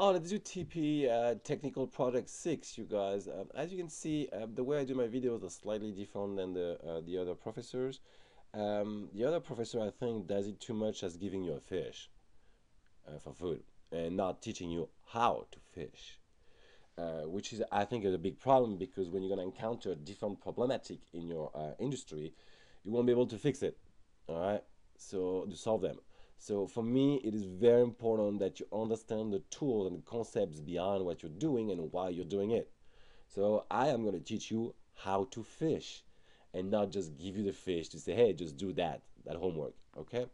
Oh, let's do TP Technical Project 6, you guys. As you can see, the way I do my videos is slightly different than the other professors. The other professor, I think, does it too much as giving you a fish for food and not teaching you how to fish, which is, I think, is a big problem because when you're going to encounter a different problematic in your industry, you won't be able to fix it. All right, so to solve them. So for me, it is very important that you understand the tools and the concepts behind what you're doing and why you're doing it. So I am going to teach you how to fish and not just give you the fish to say, hey, just do that homework. Okay.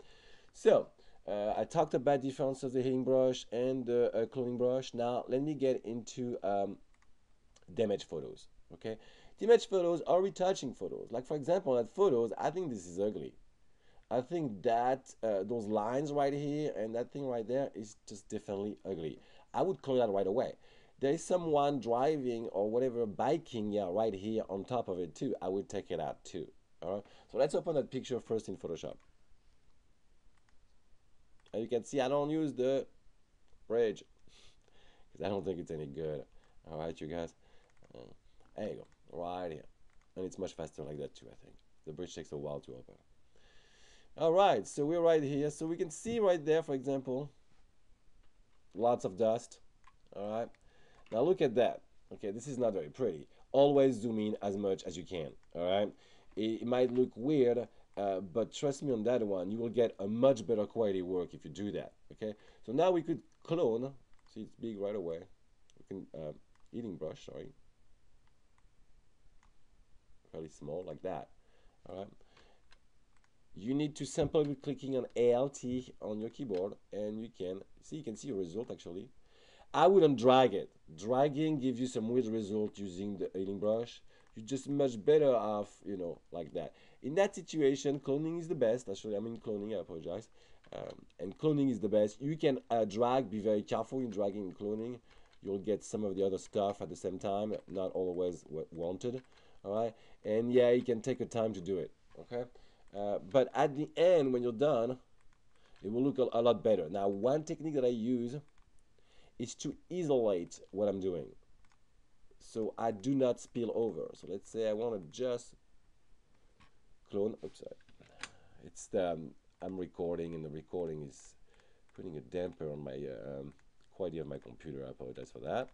So I talked about difference of the healing brush and the cloning brush. Now let me get into damage photos. Okay. Damage photos are retouching photos. Like for example, at photos, I think this is ugly. I think that those lines right here and that thing right there is just definitely ugly. I would clone that right away. There is someone driving or whatever biking, yeah, right here on top of it too. I would take it out too. All right. So let's open that picture first in Photoshop. And you can see I don't use the bridge because I don't think it's any good. All right, you guys. Uh, there you go, right here, and it's much faster like that too. I think the bridge takes a while to open. All right, so we're right here. So we can see right there, for example, lots of dust. All right. Now look at that. Okay, this is not very pretty. Always zoom in as much as you can. All right. It might look weird, but trust me on that one, you will get a much better quality work if you do that. Okay. So now we could clone. See, it's big right away. We can eating brush. Sorry, fairly small like that. All right. You need to sample with clicking on ALT on your keyboard, and you can see a result actually. I wouldn't drag it. Dragging gives you some weird result using the healing brush. You're just much better off, like that. In that situation, cloning is the best. Actually, I mean cloning, I apologize. And cloning is the best. You can drag, be very careful in dragging and cloning. You'll get some of the other stuff at the same time, not always wanted. All right. And yeah, you can take your time to do it. Okay. But at the end, when you're done, it will look a lot better. Now, one technique that I use is to isolate what I'm doing so I do not spill over. So let's say I want to just clone. Oops, sorry. It's the I'm recording and the recording is putting a damper on my quality of my computer. I apologize for that.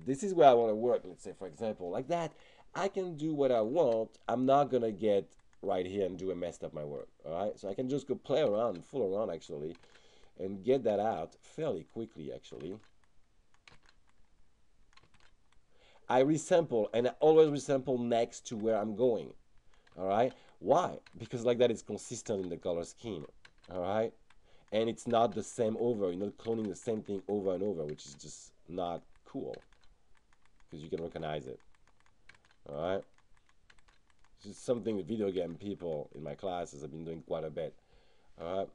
This is where I want to work. Let's say, for example, like that. I can do what I want. I'm not gonna get right here and do a messed up my work. All right, so I can just go play around, fool around actually, and get that out fairly quickly actually. I resample and I always resample next to where I'm going. All right, why? Because like that it's consistent in the color scheme. All right, and it's not the same over. You're not cloning the same thing over and over, which is just not cool because you can recognize it. All right, it's just something with video game people in my classes have been doing quite a bit. All right.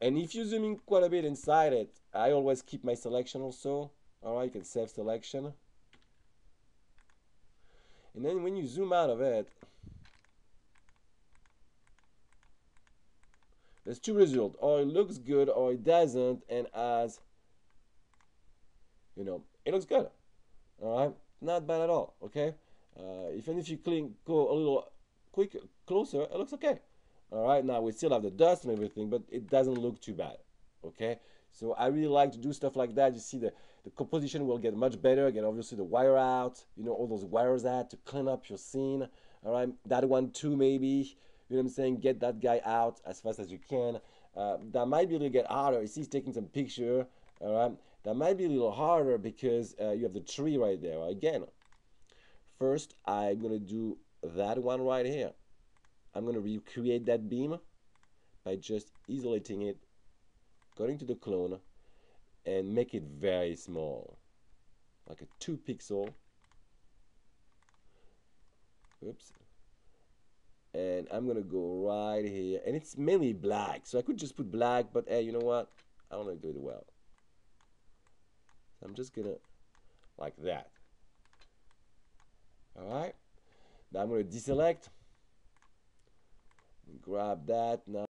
And if you zoom in quite a bit inside it, I always keep my selection also. All right, you can save selection. And then when you zoom out of it, there's two results. Or it looks good or it doesn't. And as, it looks good. All right, not bad at all. Okay. Even if you go a little closer, it looks okay. All right, now we still have the dust and everything, but it doesn't look too bad. Okay, so I really like to do stuff like that. You see the composition will get much better. Get obviously the wire out, all those wires out to clean up your scene. All right, that one too maybe. You know what I'm saying? Get that guy out as fast as you can. That might be a little get harder. You see he's taking some picture. All right, that might be a little harder because you have the tree right there. Again, first I'm gonna do that one right here. I'm going to recreate that beam by just isolating it, going to the clone, and make it very small, like a 2 pixel. Oops. And I'm going to go right here, and it's mainly black, so I could just put black, but hey, you know what? I want to do it well. So I'm just going to, like that. All right. Now I'm going to deselect, grab that. Now